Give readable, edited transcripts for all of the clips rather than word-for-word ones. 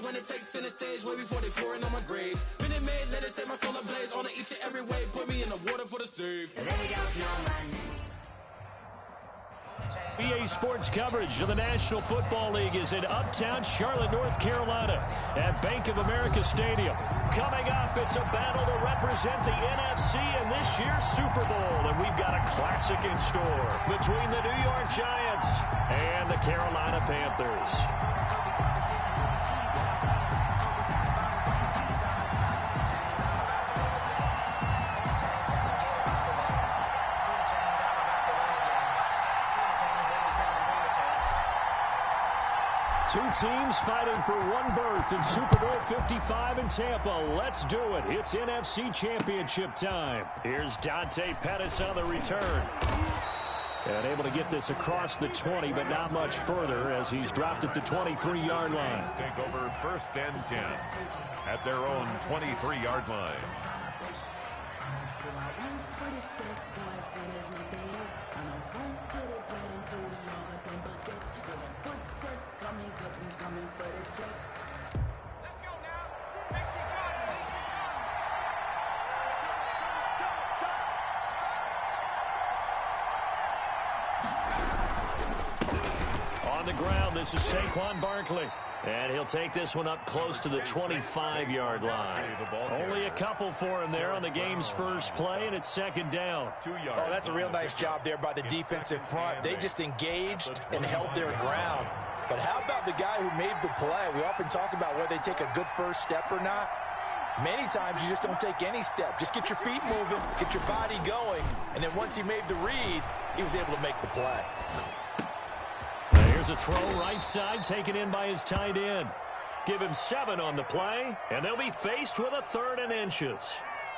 when it takes center stage, way before they pour it on my grave. Minute Maid, let it set my soul ablaze. On each and every way, put me in the water for the save. They don't know my name. EA Sports coverage of the National Football League is in uptown Charlotte, North Carolina at Bank of America Stadium. Coming up, it's a battle to represent the NFC in this year's Super Bowl. And we've got a classic in store between the New York Giants and the Carolina Panthers. Two teams fighting for one berth in Super Bowl 55 in Tampa. Let's do it. It's NFC Championship time. Here's Dante Pettis on the return. And able to get this across the 20, but not much further as he's dropped at the 23-yard line. Take over 1st and 10 at their own 23-yard line. On the ground, this is Saquon Barkley. And he'll take this one up close to the 25-yard line. Only a couple for him there on the game's first play, and it's 2nd down. Oh, that's a real nice job there by the defensive front. They just engaged and held their ground. But how about the guy who made the play? We often talk about whether they take a good first step or not. Many times you just don't take any step. Just get your feet moving, get your body going, and then once he made the read, he was able to make the play. Here's a throw right side taken in by his tight end. Give him 7 on the play, and they'll be faced with a 3rd and inches.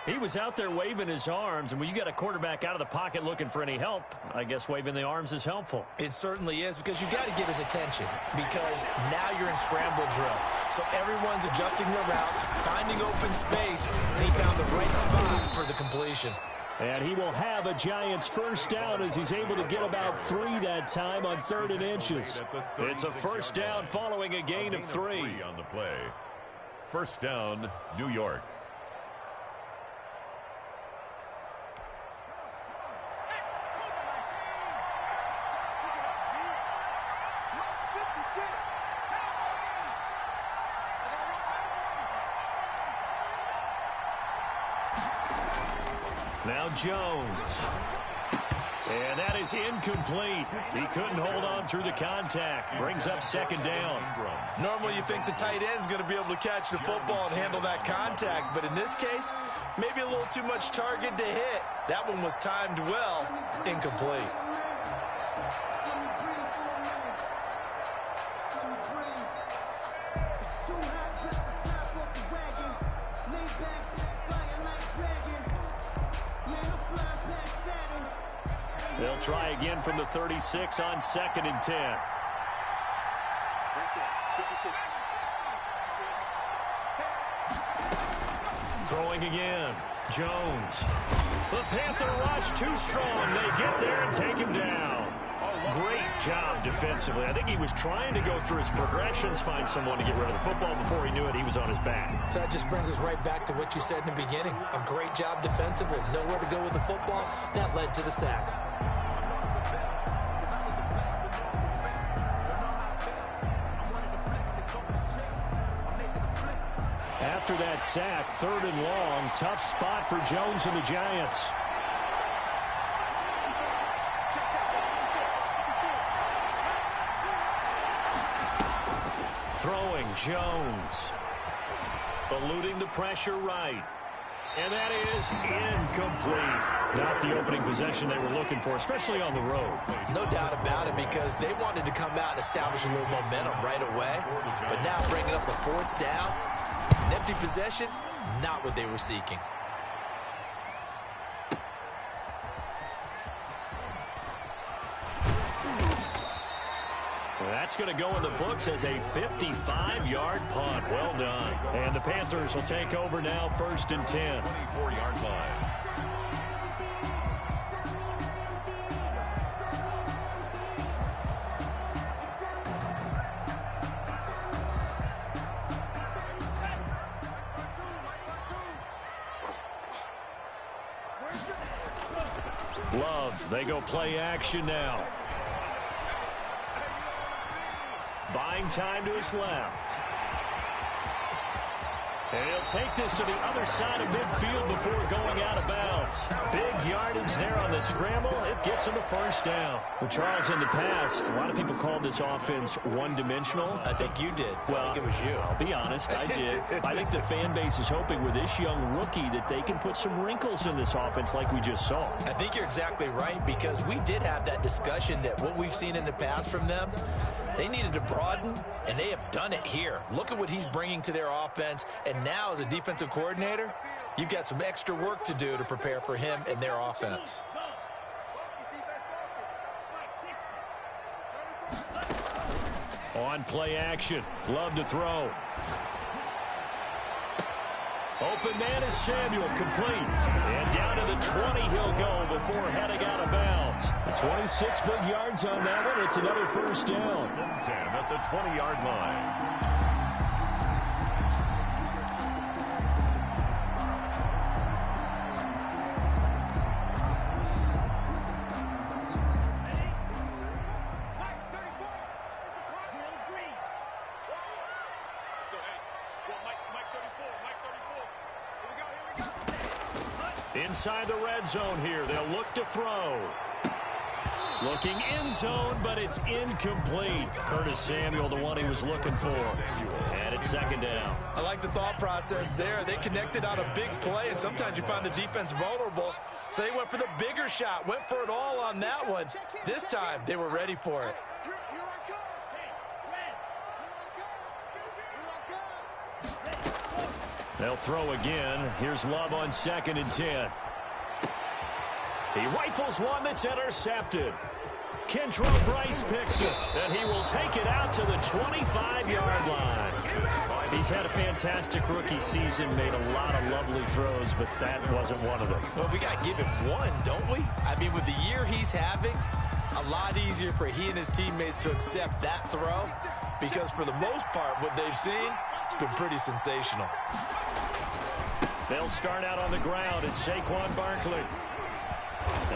He was out there waving his arms, and when you got a quarterback out of the pocket looking for any help, I guess waving the arms is helpful. It certainly is, because you got to get his attention, because now you're in scramble drill. So everyone's adjusting their routes, finding open space, and he found the right spot for the completion. And he will have a Giants first down as he's able to get about 3 that time on 3rd and inches. It's a first down following a gain of 3 on the play. First down, New York. Now Jones. And that is incomplete. He couldn't hold on through the contact. Brings up 2nd down. Normally you think the tight end's going to be able to catch the football and handle that contact. But in this case, maybe a little too much target to hit. That one was timed well. Incomplete. They'll try again from the 36 on 2nd and 10. Throwing again. Jones. The Panther rush too strong. They get there and take him down. Great job defensively. I think he was trying to go through his progressions, find someone to get rid of the football. Before he knew it, he was on his back. So that just brings us right back to what you said in the beginning. A great job defensively. Nowhere to go with the football. That led to the sack. After that sack, 3rd and long. Tough spot for Jones and the Giants. Throwing Jones. Eluding the pressure right. And that is incomplete. Not the opening possession they were looking for, especially on the road. No doubt about it, because they wanted to come out and establish a little momentum right away. But now bringing up a 4th down, an empty possession, not what they were seeking. That's going to go in the books as a 55-yard punt. Well done. And the Panthers will take over now, 1st and 10. 24-yard line. Love, they go play action now. Buying time to his left. And he'll take this to the other side of midfield before going out of bounds. Big yardage there on the scramble. It gets him a first down. Well, Charles, in the past, a lot of people called this offense one-dimensional. I think you did. Well, I think it was you. I'll be honest, I did. I think the fan base is hoping with this young rookie that they can put some wrinkles in this offense like we just saw. I think you're exactly right, because we did have that discussion that what we've seen in the past from them, they needed to broaden, and they have done it here. Look at what he's bringing to their offense, and now as a defensive coordinator, you've got some extra work to do to prepare for him and their offense. On play action, Love to throw. Open man is Samuel, complete. And down to the 20 he'll go before heading out of bounds. 26 big yards on that one. It's another first down. 10 at the 20-yard line. Inside the red zone here, they'll look to throw. Looking end zone, but it's incomplete. Curtis Samuel, the one he was looking for. And it's second down. I like the thought process there. They connected on a big play, and sometimes you find the defense vulnerable. So they went for the bigger shot, went for it all on that one. This time, they were ready for it. They'll throw again. Here's Love on 2nd and 10. He rifles one that's intercepted. Kentrell Bryce picks it, and he will take it out to the 25-yard line. He's had a fantastic rookie season, made a lot of lovely throws, but that wasn't one of them. Well, we got to give him one, don't we? I mean, with the year he's having, a lot easier for he and his teammates to accept that throw, because for the most part, what they've seen, it's been pretty sensational. They'll start out on the ground. It's Saquon Barkley.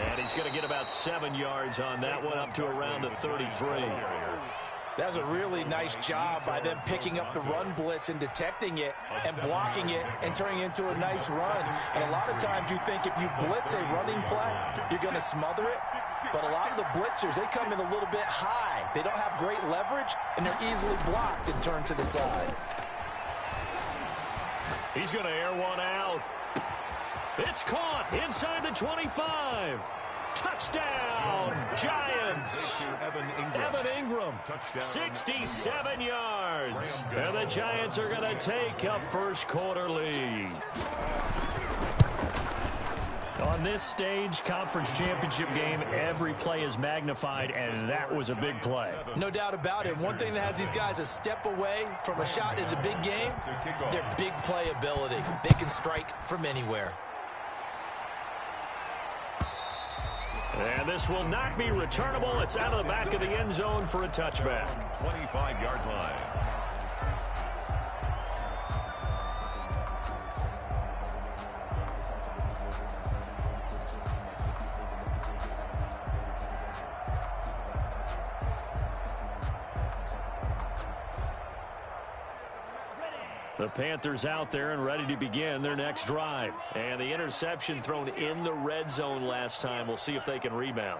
And he's going to get about 7 yards on that one, up to around the 33. That was a really nice job by them picking up the run blitz and detecting it and blocking it and turning it into a nice run. And a lot of times you think if you blitz a running play, you're going to smother it. But a lot of the blitzers, they come in a little bit high. They don't have great leverage, and they're easily blocked and turned to the side. He's going to air one out. It's caught inside the 25. Touchdown, Giants. Evan Ingram, 67 yards. And the Giants are going to take a first quarter lead. On this stage, conference championship game, every play is magnified, and that was a big play. No doubt about it. One thing that has these guys a step away from a shot in the big game, their big play ability. They can strike from anywhere. And this will not be returnable. It's out of the back of the end zone for a touchback. 25-yard line. The Panthers out there and ready to begin their next drive. And the interception thrown in the red zone last time. We'll see if they can rebound.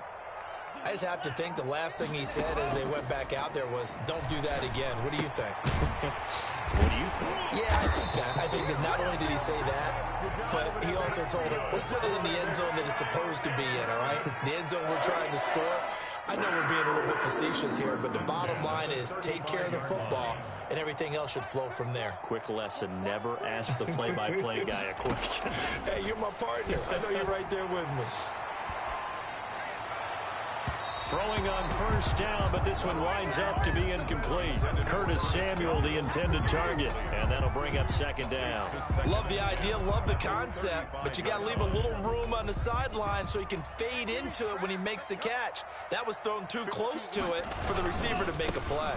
I just have to think the last thing he said as they went back out there was, don't do that again. What do you think? What do you think? Yeah, I think that. I think that not only did he say that, but he also told him, let's put it in the end zone that it's supposed to be in, all right? The end zone we're trying to score. I know we're being a little bit facetious here, but the bottom line is take care of the football, and everything else should flow from there. Quick lesson, never ask the play-by-play guy a question. Hey, you're my partner. I know you're right there with me. Throwing on first down, but this one winds up to be incomplete. Curtis Samuel, the intended target, and that'll bring up second down. Love the idea, love the concept, but you got to leave a little room on the sideline so he can fade into it when he makes the catch. That was thrown too close to it for the receiver to make a play.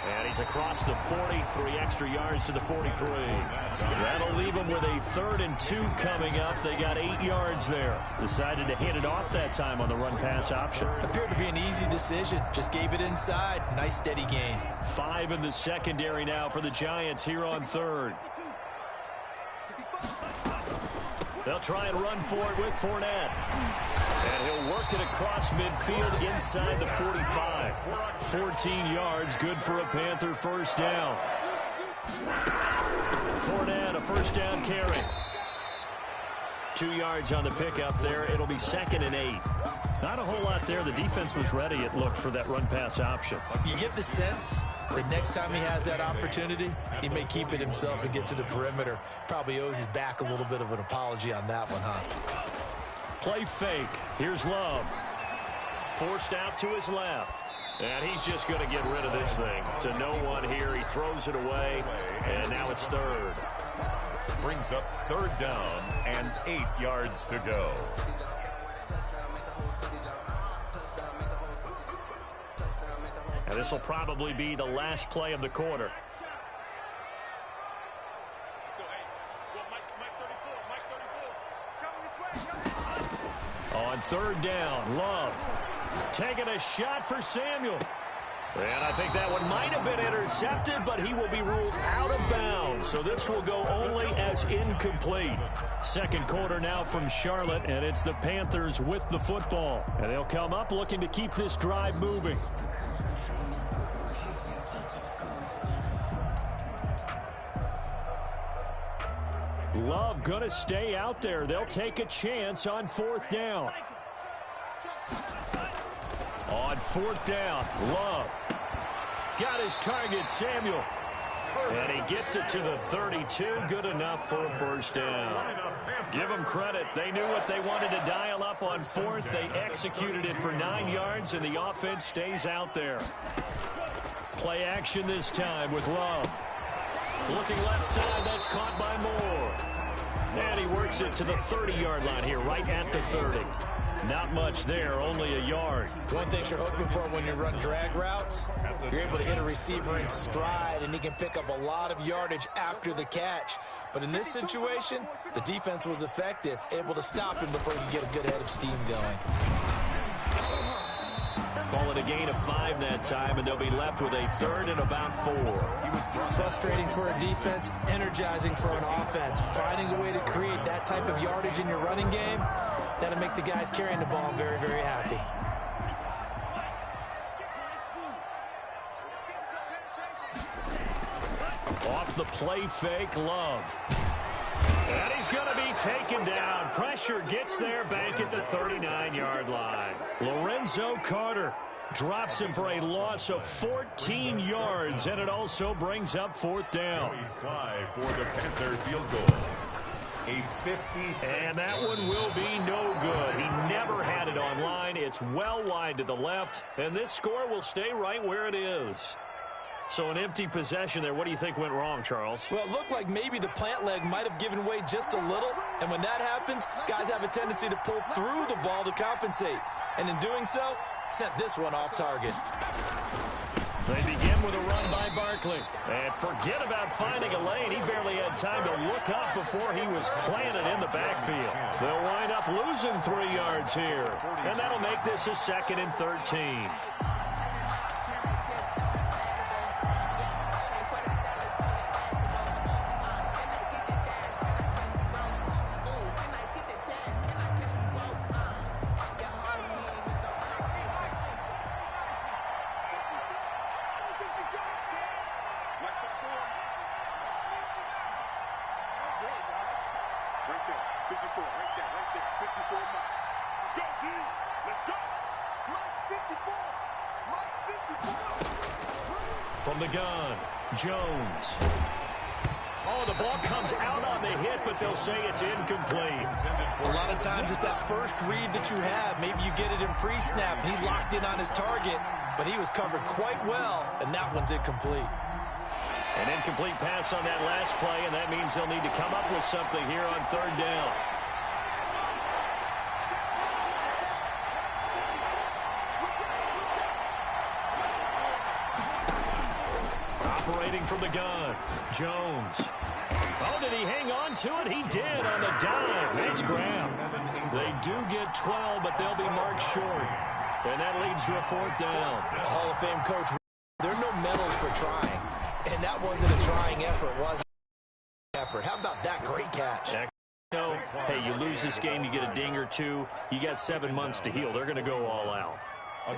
And he's across the 40, 3 extra yards to the 43. That'll leave them with a 3rd and 2 coming up. They got 8 yards there. Decided to hand it off that time on the run-pass option. Appeared to be an easy decision. Just gave it inside. Nice steady gain. 5 in the secondary now for the Giants here on 3rd. They'll try and run for it with Fournette. And he'll work it across midfield inside the 45. 14 yards, good for a Panther first down. Fournette, a first down carry. 2 yards on the pickup there. It'll be 2nd and 8. Not a whole lot there. The defense was ready, it looked, for that run-pass option. You get the sense that next time he has that opportunity, he may keep it himself and get to the perimeter. Probably owes his back a little bit of an apology on that one, huh? Play fake. Here's Love. Forced out to his left. And he's just going to get rid of this thing. To no one here. He throws it away. And now it's 3rd. Brings up 3rd down and 8 yards to go. And this will probably be the last play of the quarter. On 3rd down, Love taking a shot for Samuel. And I think that one might have been intercepted, but he will be ruled out of bounds. So this will go only as incomplete. 2nd quarter now from Charlotte, and it's the Panthers with the football. And they'll come up looking to keep this drive moving. Love going to stay out there. They'll take a chance on 4th down. On 4th down, Love got his target, Samuel. And he gets it to the 32. Good enough for a first down. Give them credit. They knew what they wanted to dial up on 4th. They executed it for 9 yards, and the offense stays out there. Play action this time with Love. Looking left side, that's caught by Moore. And he works it to the 30-yard line here, right at the 30. Not much there, only a yard. One thing you're hoping for when you run drag routes, you're able to hit a receiver in stride, and he can pick up a lot of yardage after the catch. But in this situation, the defense was effective, able to stop him before he could get a good head of steam going. Call it a gain of 5 that time, and they'll be left with a 3rd and about 4. Frustrating for a defense, energizing for an offense. Finding a way to create that type of yardage in your running game, that'll make the guys carrying the ball very, very happy. Off the play fake, Love. And he's going to be taken down. Pressure gets there back at the 39-yard line. Lorenzo Carter drops him for a loss of 14 yards, and it also brings up 4th down. For the Panther field goal. A 56. And that one will be no good. He never had it on line. It's well wide to the left, and this score will stay right where it is. So an empty possession there. What do you think went wrong, Charles? Well, it looked like maybe the plant leg might have given way just a little, and when that happens, guys have a tendency to pull through the ball to compensate. And in doing so, sent this one off target. They begin with a run by Barkley. And forget about finding a lane. He barely had time to look up before he was planted in the backfield. They'll wind up losing 3 yards here. And that'll make this a 2nd and 13. From the gun, Jones. Oh, the ball comes out on the hit, but they'll say it's incomplete. A lot of times it's that first read that you have. Maybe you get it in pre-snap. He locked in on his target, but he was covered quite well, and that one's incomplete. An incomplete pass on that last play, and that means they'll need to come up with something here on 3rd down. Operating from the gun, Jones. Oh, did he hang on to it? He did on the dive. Nice grab. They do get 12, but they'll be marked short. And that leads to a 4th down. Hall of Fame coach, there are no medals for trying. And that wasn't a trying effort, was it? How about that great catch? Hey, you lose this game, you get a ding or two. You got 7 months to heal. They're going to go all out.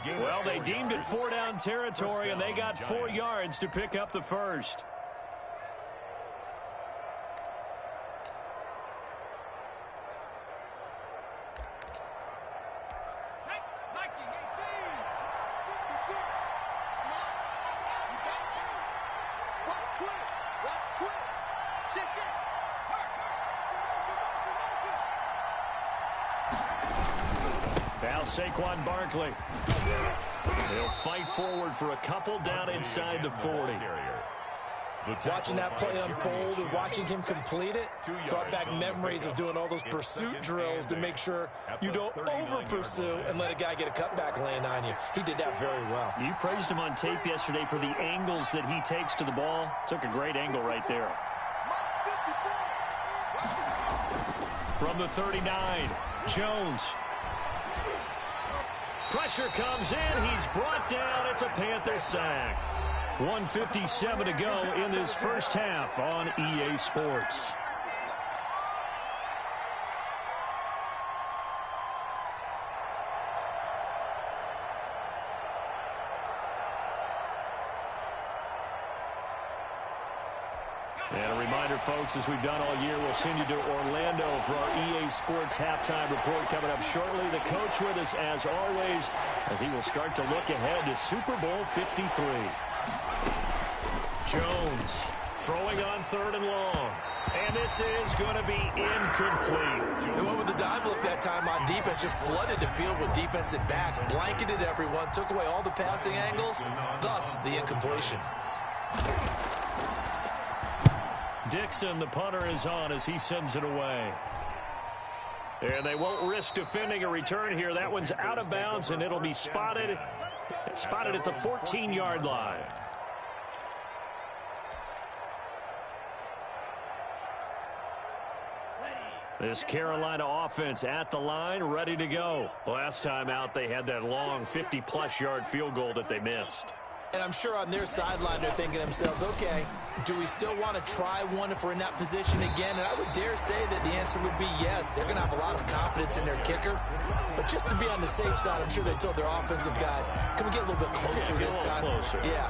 Well, they deemed it 4-down territory, and they got 4 yards to pick up the first. Now Saquon Barkley. He'll fight forward for a couple down inside the 40. Watching that play unfold and watching him complete it brought back memories of doing all those pursuit drills to make sure you don't over-pursue and let a guy get a cutback land on you. He did that very well. You praised him on tape yesterday for the angles that he takes to the ball. Took a great angle right there. From the 39, Jones. Pressure comes in. He's brought down. It's a Panther sack. 1:57 to go in this first half on EA Sports. And a reminder, folks, as we've done all year, we'll send you to Orlando for our EA Sports halftime report coming up shortly. The coach with us, as always, as he will start to look ahead to Super Bowl 53. Jones throwing on 3rd and long. And this is going to be incomplete. They went with the dime look that time on defense, just flooded the field with defensive backs, blanketed everyone, took away all the passing angles, thus the incompletion. Dixon, the punter, is on as he sends it away. And they won't risk defending a return here. That one's out of bounds, and it'll be spotted at the 14-yard line. This Carolina offense at the line, ready to go. Last time out, they had that long 50-plus yard field goal that they missed. And I'm sure on their sideline they're thinking to themselves, okay, do we still want to try one if we're in that position again? And I would dare say that the answer would be yes. They're going to have a lot of confidence in their kicker. But just to be on the safe side, I'm sure they told their offensive guys, can we get a little bit closer this time? Closer. Yeah,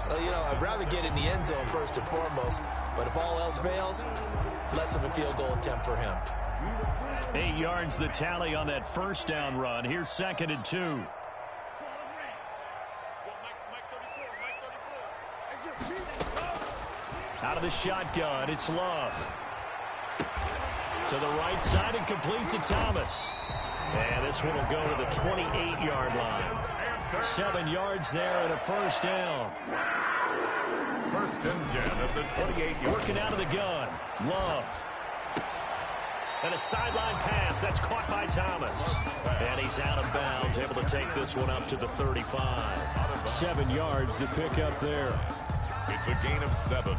I'd rather get in the end zone first and foremost. But if all else fails, less of a field goal attempt for him. 8 yards the tally on that first down run. Here's 2nd and 2. Out of the shotgun, it's Love. To the right side and complete to Thomas. And this one will go to the 28-yard line. 7 yards there and a first down. 1st and 10 at the 28-yard. Working out of the gun, Love. And a sideline pass. That's caught by Thomas. And he's out of bounds, able to take this one up to the 35. 7 yards the pick up there. It's a gain of 7.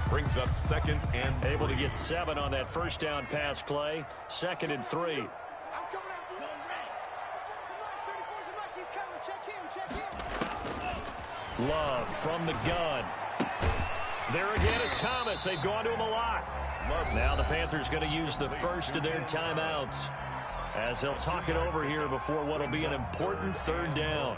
Brings up 2nd and 3. Able to get 7 on that first down pass play. 2nd and 3. Love from the gun. There again is Thomas. They've gone to him a lot. Now the Panthers going to use the first of their timeouts as they'll talk it over here before what will be an important 3rd down.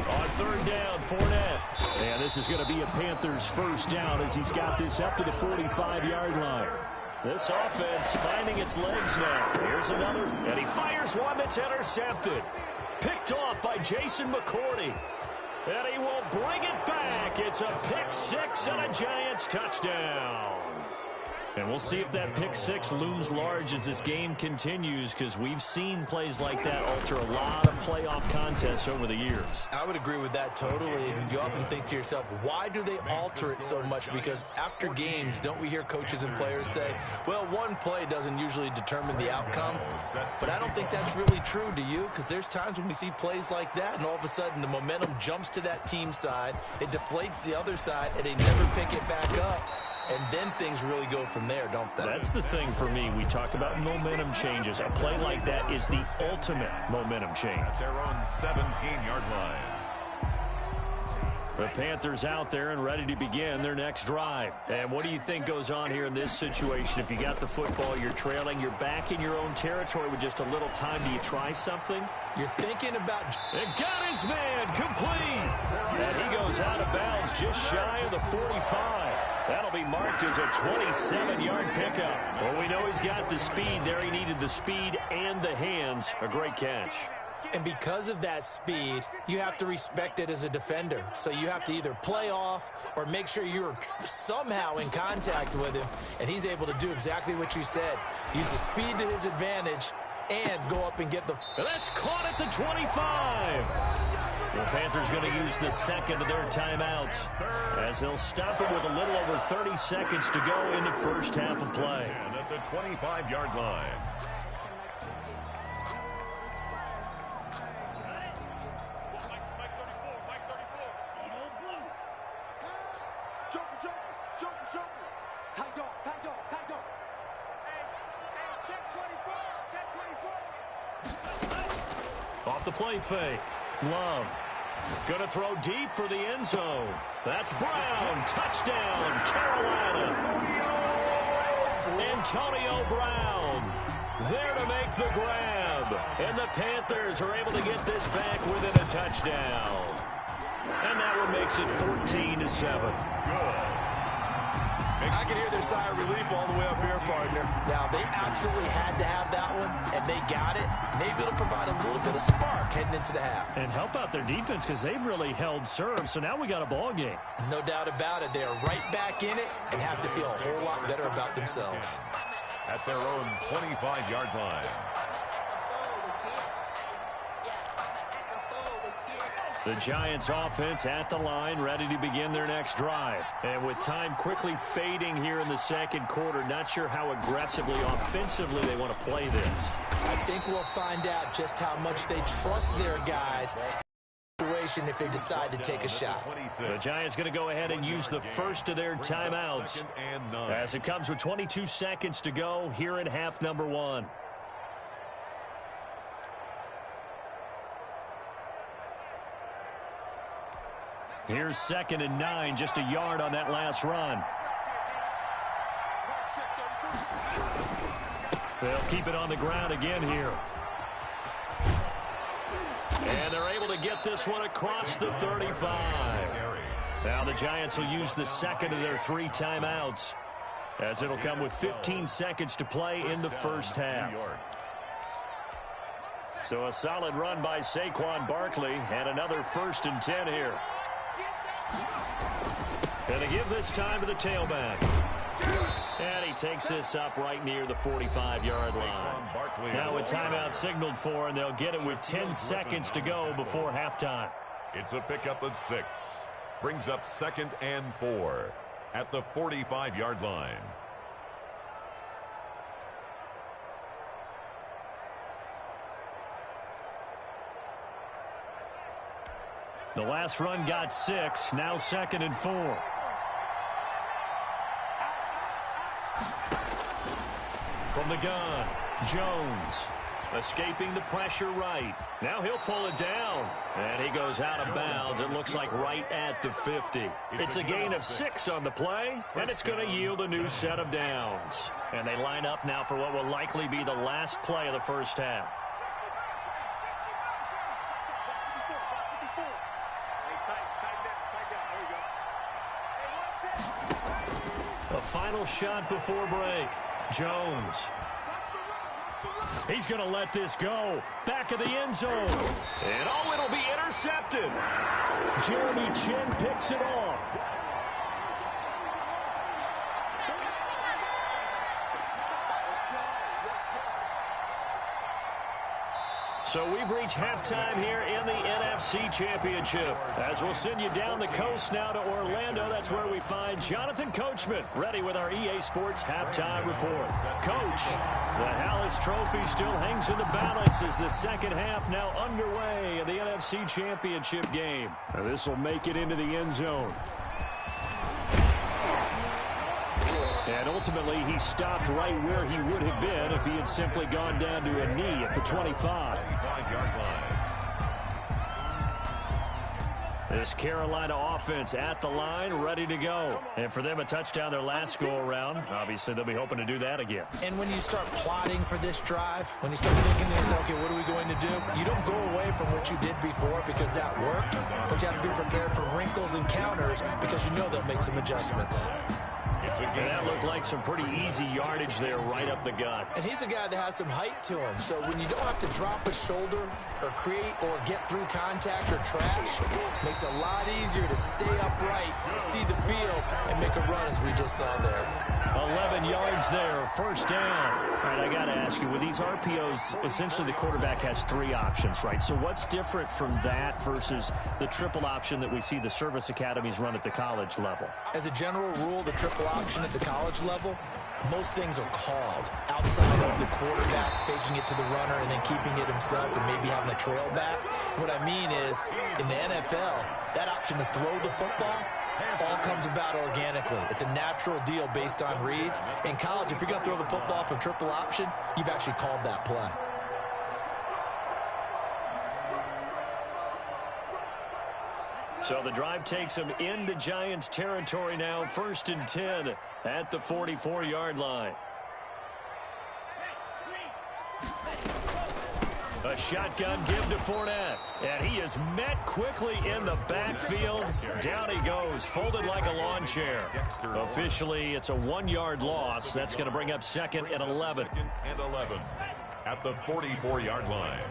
On 3rd down, Fournette. And this is going to be a Panthers first down as he's got this up to the 45-yard line. This offense finding its legs now. Here's another, and he fires one that's intercepted. Picked off by Jason McCourty. And he will bring it back. It's a pick 6 and a Giants touchdown. And we'll see if that pick six looms large as this game continues, because we've seen plays like that alter a lot of playoff contests over the years. I would agree with that totally. And you often think to yourself, why do they alter it so much? Because after games, don't we hear coaches and players say, well, one play doesn't usually determine the outcome. But I don't think that's really true, do you? Because there's times when we see plays like that, and all of a sudden the momentum jumps to that team side, it deflates the other side, and they never pick it back up. And then things really go from there, don't they? That's the thing for me. We talk about momentum changes. A play like that is the ultimate momentum change. At their own 17-yard line. The Panthers out there and ready to begin their next drive. And what do you think goes on here in this situation? If you got the football, you're trailing, you're back in your own territory with just a little time. Do you try something? You're thinking about... And got his man complete. And he goes out of bounds just shy of the 45. That'll be marked as a 27-yard pickup. Well, we know he's got the speed there. He needed the speed and the hands. A great catch. And because of that speed, you have to respect it as a defender. So you have to either play off or make sure you're somehow in contact with him. And he's able to do exactly what you said. Use the speed to his advantage and go up and get the... That's caught at the 25. The Panthers going to use the second of their timeouts as they'll stop it with a little over 30 seconds to go in the first half of play. And at the 25-yard line. Off the play fake. Love. Going to throw deep for the end zone. That's Brown. Touchdown, Carolina. Antonio Brown there to make the grab. And the Panthers are able to get this back within a touchdown. And that one makes it 14-7. I can hear their sigh of relief all the way up here, partner. Now, they absolutely had to have that one, and they got it. Maybe it'll provide a little bit of spark heading into the half. And help out their defense because they've really held serve, so now we got a ball game. No doubt about it. They are right back in it and have to feel a whole lot better about themselves. At their own 25-yard line. The Giants offense at the line, ready to begin their next drive. And with time quickly fading here in the second quarter, not sure how aggressively, offensively they want to play this. I think we'll find out just how much they trust their guys if they decide to take a shot. The Giants going to go ahead and use the first of their timeouts as it comes with 22 seconds to go here in half number one. Here's 2nd and 9, just a yard on that last run. They'll keep it on the ground again here. And they're able to get this one across the 35. Now the Giants will use the second of their 3 timeouts as it'll come with 15 seconds to play in the first half. So a solid run by Saquon Barkley and another 1st and 10 here. And they give this time to the tailback. And he takes this up right near the 45-yard line. Now a timeout signaled for, and they'll get it with 10 seconds to go before halftime. It's a pickup of 6. Brings up 2nd and 4 at the 45-yard line. The last run got 6. Now 2nd and 4. From the gun, Jones escaping the pressure right. Now he'll pull it down. And he goes out of bounds. It looks like right at the 50. It's a gain of 6 on the play, and it's going to yield a new set of downs. And they line up now for what will likely be the last play of the first half. A final shot before break. Jones. He's going to let this go. Back of the end zone. And oh, it'll be intercepted. Jeremy Chin picks it off. So we've reached halftime here in the NFC Championship. As we'll send you down the coast now to Orlando, that's where we find Jonathan Coachman ready with our EA Sports Halftime Report. Coach, the Hallis Trophy still hangs in the balance as the second half now underway in the NFC Championship game. This will make it into the end zone. And ultimately, he stopped right where he would have been if he had simply gone down to a knee at the 25. This Carolina offense at the line, ready to go. And for them, a touchdown their last go-around. Obviously, they'll be hoping to do that again. And when you start plotting for this drive, when you start thinking to yourself, okay, what are we going to do? You don't go away from what you did before because that worked, but you have to be prepared for wrinkles and counters because you know they'll make some adjustments. And that looked like some pretty easy yardage there right up the gut. And he's a guy that has some height to him. So when you don't have to drop a shoulder or create or get through contact or trash, it makes it a lot easier to stay upright, see the field, and make a run as we just saw there. 11 yards there, first down. All right, I got to ask you, with these RPOs, essentially the quarterback has three options, right? So what's different from that versus the triple option that we see the service academies run at the college level? As a general rule, the triple option at the college level, most things are called outside of the quarterback faking it to the runner and then keeping it himself and maybe having a trail back. What I mean is, in the NFL, that option to throw the football all comes about organically. It's a natural deal based on reads. In college, if you're going to throw the football for triple option, you've actually called that play. So the drive takes them into Giants territory now, 1st and 10 at the 44-yard line. A shotgun give to Fournette, and he is met quickly in the backfield. Down he goes, folded like a lawn chair. Officially, it's a 1-yard loss. That's going to bring up 2nd and 11. 2nd and 11 at the 44-yard line.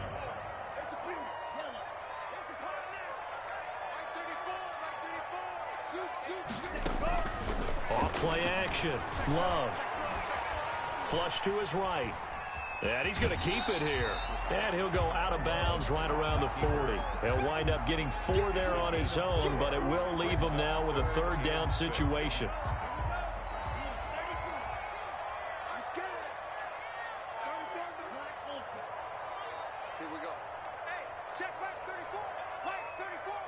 Off play action. Love. Flush to his right. And he's going to keep it here. And he'll go out of bounds right around the 40. He'll wind up getting 4 there on his own, but it will leave him now with a 3rd down situation. Here we go. Hey, check back 34. Mike, 34.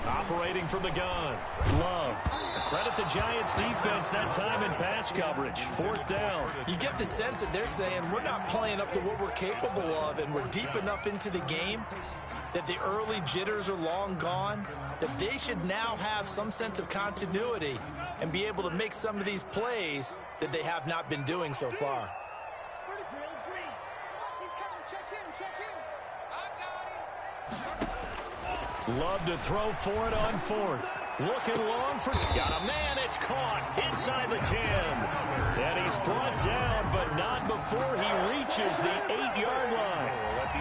Operating from the gun. Love. Credit the Giants defense that time in pass coverage. 4th down. You get the sense that they're saying we're not playing up to what we're capable of, and we're deep enough into the game that the early jitters are long gone, that they should now have some sense of continuity and be able to make some of these plays that they have not been doing so far. Love to throw for it on 4th. Looking long for... Got a man. It's caught inside the 10. And he's brought down, but not before he reaches the 8-yard line.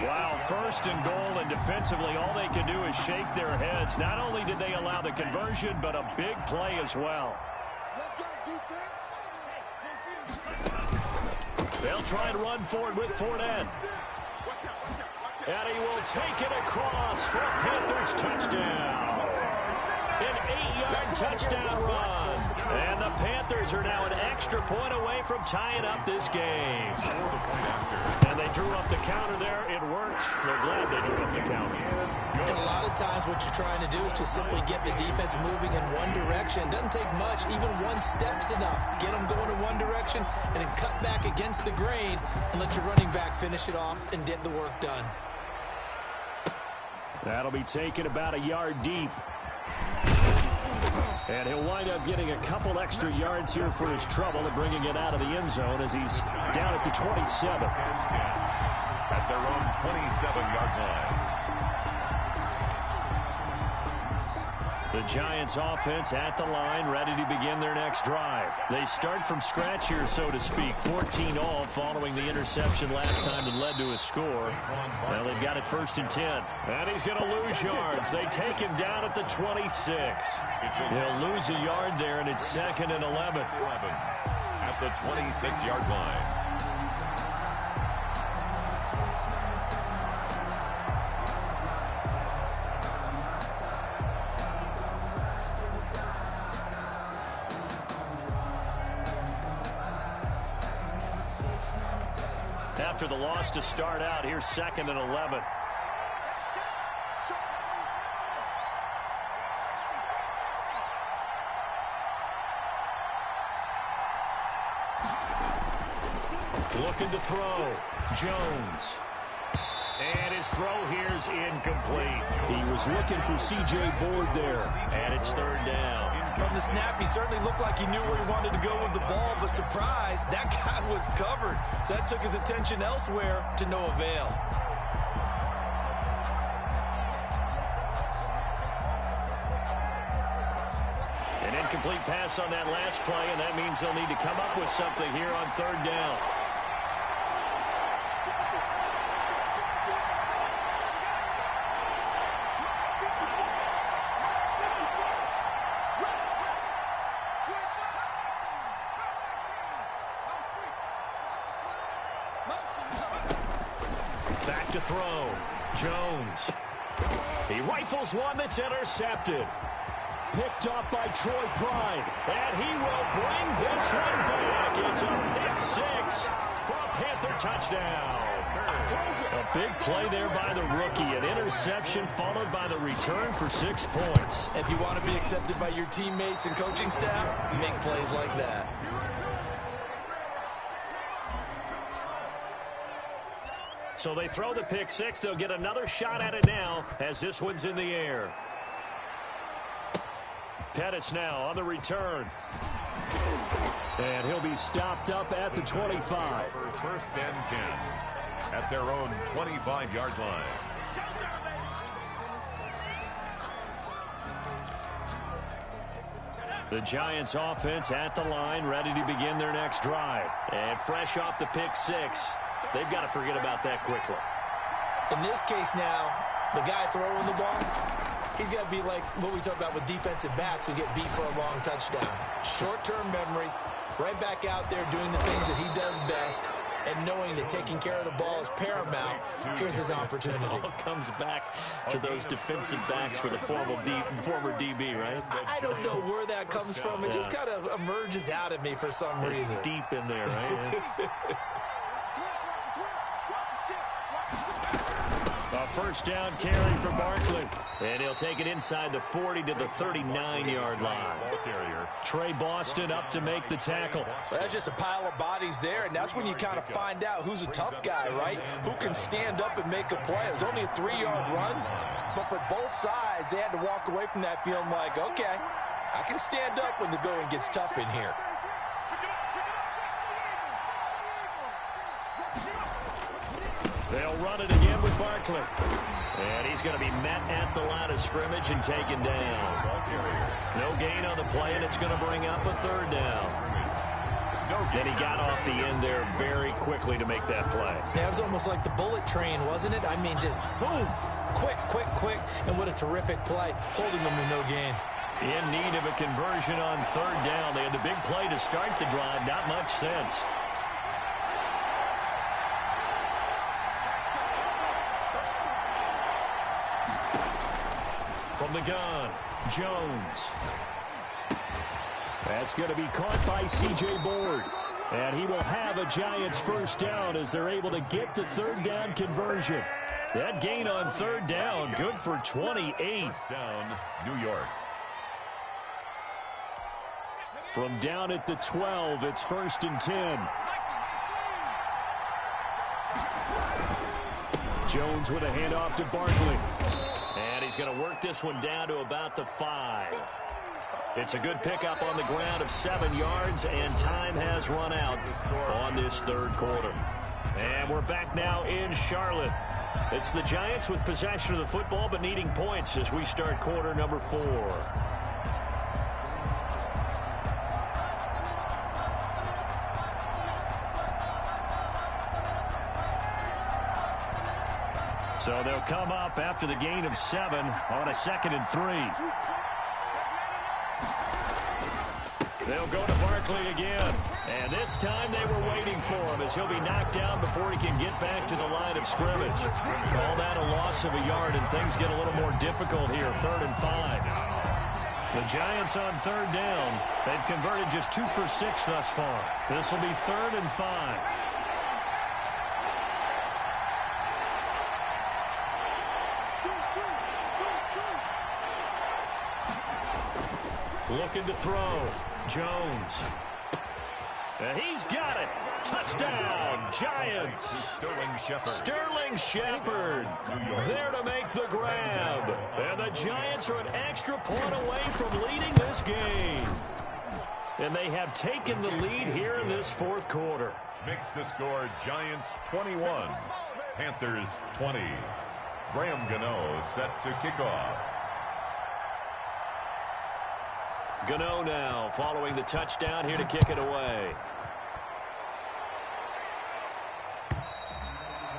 Wow, 1st and goal, and defensively all they can do is shake their heads. Not only did they allow the conversion, but a big play as well. They'll try and run forward with Fournette. And he will take it across for a Panthers touchdown. An 8-yard touchdown run. And the Panthers are now an extra point away from tying up this game. And they drew up the counter there. It worked. They're glad they drew up the counter. And a lot of times what you're trying to do is just simply get the defense moving in one direction. Doesn't take much. Even one step's enough. Get them going in one direction and then cut back against the grain and let your running back finish it off and get the work done. That'll be taken about a yard deep. And he'll wind up getting a couple extra yards here for his trouble and bringing it out of the end zone as he's down at the 27. At their own 27-yard line. The Giants offense at the line, ready to begin their next drive. They start from scratch here, so to speak. 14 all following the interception last time that led to a score. Now they've got it 1st and 10. And he's going to lose yards. They take him down at the 26. He'll lose a yard there, and it's 2nd and 11. At the 26-yard line. After the loss to start out, here's 2nd and 11. Looking to throw. Jones. And his throw here's incomplete. He was looking for C.J. Board there. And it's 3rd down. From the snap, he certainly looked like he knew where he wanted to go with the ball, but surprise, that guy was covered. So that took his attention elsewhere to no avail. An incomplete pass on that last play, and that means they'll need to come up with something here on 3rd down. Back to throw. Jones. He rifles one that's intercepted. Picked off by Troy Pride. And he will bring this one back. It's a pick 6 for a Panther touchdown. A big play there by the rookie. An interception followed by the return for 6 points. If you want to be accepted by your teammates and coaching staff, make plays like that. So they throw the pick 6. They'll get another shot at it now as this one's in the air. Pettis now on the return. And he'll be stopped up at the 25. 1st and 10 at their own 25-yard line. The Giants offense at the line, ready to begin their next drive. And fresh off the pick 6. They've got to forget about that quickly. In this case now, the guy throwing the ball, he's got to be like what we talk about with defensive backs who get beat for a long touchdown. Short-term memory, right back out there doing the things that he does best, and knowing that taking care of the ball is paramount. Here's his opportunity. It all comes back to those defensive backs for the former DB, right? I don't know where that comes from. It just kind of emerges out of me for some reason. It's deep in there, right? A 1st down carry for Barkley. And he'll take it inside the 40 to the 39-yard line. Trey Boston up to make the tackle. Well, that's just a pile of bodies there, and that's when you kind of find out who's a tough guy, right? Who can stand up and make a play. It was only a 3-yard run, but for both sides, they had to walk away from that feeling like, okay, I can stand up when the going gets tough in here. They'll run it again with Barkley. And he's going to be met at the line of scrimmage and taken down. No gain on the play, and it's going to bring up a 3rd down. Then he got off the end there very quickly to make that play. Yeah, it was almost like the bullet train, wasn't it? I mean, just zoom, quick, and what a terrific play, holding them to no gain. In need of a conversion on 3rd down. They had the big play to start the drive, not much sense. From the gun, Jones. That's going to be caught by C.J. Board. And he will have a Giants 1st down as they're able to get the 3rd down conversion. That gain on 3rd down, good for 28. 1st down, New York. From down at the 12, it's 1st and 10. Jones with a handoff to Barkley. And he's going to work this one down to about the 5. It's a good pickup on the ground of 7 yards, and time has run out on this 3rd quarter. And we're back now in Charlotte. It's the Giants with possession of the football but needing points as we start quarter number 4. So they'll come up after the gain of 7 on a 2nd and 3. They'll go to Barkley again. And this time they were waiting for him as he'll be knocked down before he can get back to the line of scrimmage. Call that a loss of a yard, and things get a little more difficult here, 3rd and 5. The Giants on 3rd down. They've converted just 2 for 6 thus far. This will be 3rd and 5. Looking to throw. Jones. And he's got it. Touchdown, Giants. Sterling Shepard there to make the grab. And the Giants are an extra point away from leading this game. And they have taken the lead here in this 4th quarter. Makes the score Giants 21, Panthers 20. Graham Gano set to kick off. Gano now following the touchdown here to kick it away.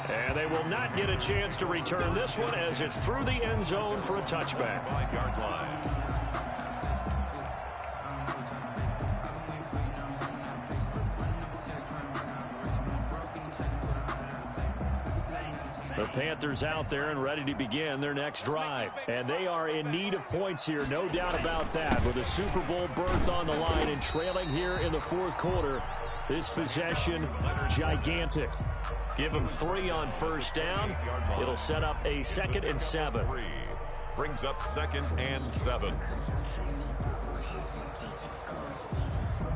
And they will not get a chance to return this one as it's through the end zone for a touchback. 5-yard line. The Panthers out there and ready to begin their next drive. And they are in need of points here, no doubt about that. With a Super Bowl berth on the line and trailing here in the 4th quarter, this possession, gigantic. Give them 3 on 1st down. It'll set up a 2nd and 7. Brings up 2nd and 7.